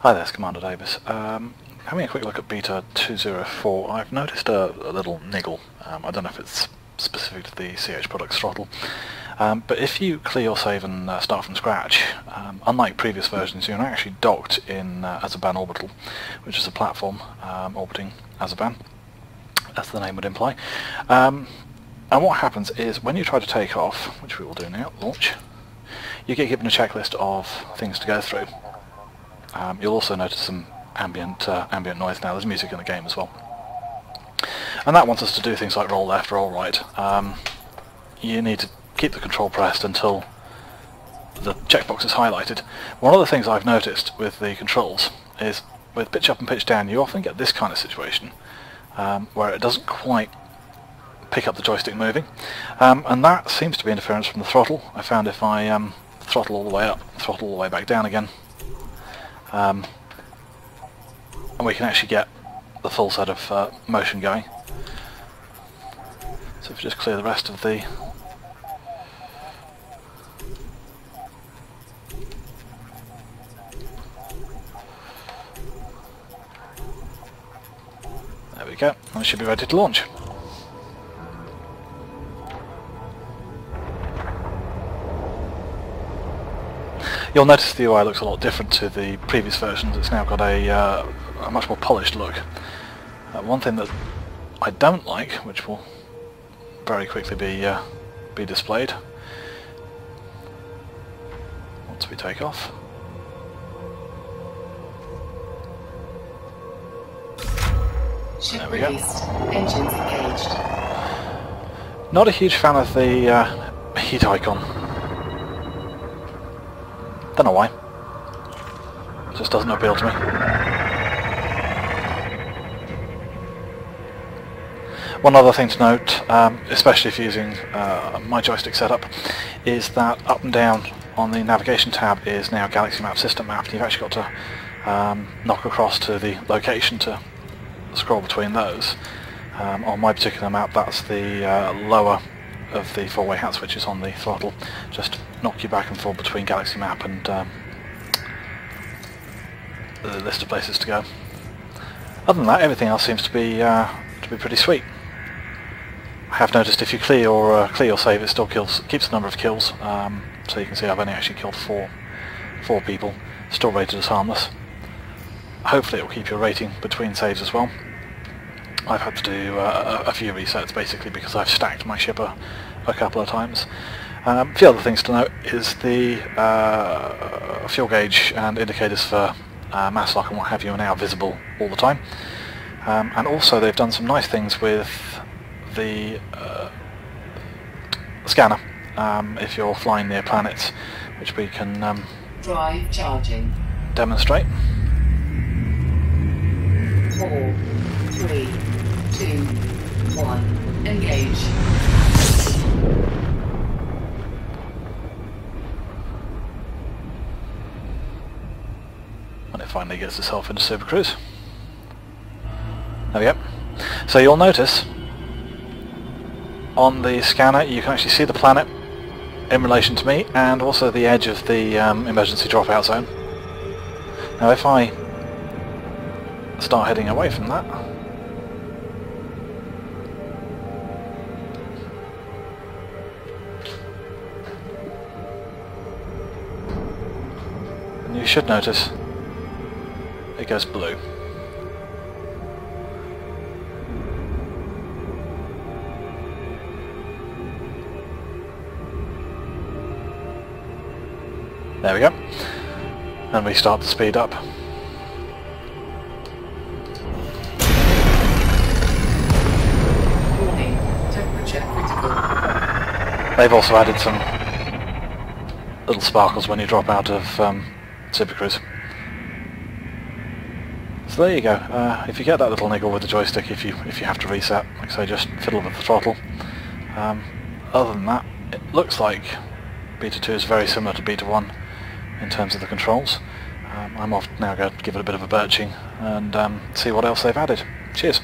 Hi there, it's Commander Davis. Having a quick look at Beta 204, I've noticed a little niggle. I don't know if it's specific to the CH Products Throttle, but if you clear your save and start from scratch, unlike previous versions, you're actually docked in Azeban Orbital, which is a platform orbiting Azeban, as the name would imply. And what happens is, when you try to take off, which we will do now, launch, you get given a checklist of things to go through. You'll also notice some ambient noise now. There's music in the game as well. And that wants us to do things like roll left, roll right. You need to keep the control pressed until the checkbox is highlighted. One of the things I've noticed with the controls is, with pitch up and pitch down, you often get this kind of situation, where it doesn't quite pick up the joystick moving. And that seems to be interference from the throttle. I found if I throttle all the way up, throttle all the way back down again, and we can actually get the full set of motion going. So if we just clear the rest of the... There we go, and we should be ready to launch. You'll notice the UI looks a lot different to the previous versions. It's now got a much more polished look. One thing that I don't like, which will very quickly be displayed once we take off. Ship released. Engines engaged. Not a huge fan of the heat icon. Don't know why. It just doesn't appeal to me. One other thing to note, especially if you're using my joystick setup, is that up and down on the navigation tab is now Galaxy Map System Map, and you've actually got to knock across to the location to scroll between those. On my particular map, that's the lower of the four-way hat switches on the throttle. Just knock you back and forth between Galaxy Map and the list of places to go. Other than that, everything else seems to be pretty sweet. I have noticed if you clear your save, it still keeps the number of kills. So you can see I've only actually killed four people, still rated as harmless. Hopefully it will keep your rating between saves as well. I've had to do a few resets basically because I've stacked my ship a couple of times. A few other things to note is the fuel gauge and indicators for mass lock and what have you are now visible all the time. And also they've done some nice things with the scanner if you're flying near planets, which we can Drive charging. demonstrate. 4, 3, 2, 1. Engage. When it finally gets itself into Super Cruise. There we go. So you'll notice on the scanner you can actually see the planet in relation to me and also the edge of the emergency dropout zone. Now if I start heading away from that, and you should notice it goes blue. There we go. And we start to speed up. Warning. Temperature critical. They've also added some little sparkles when you drop out of Super Cruise. So there you go. If you get that little niggle with the joystick, if you have to reset, like I say, just fiddle with the throttle. Other than that, it looks like Beta 2 is very similar to Beta 1 in terms of the controls. I'm off now going to give it a bit of a birching and see what else they've added. Cheers!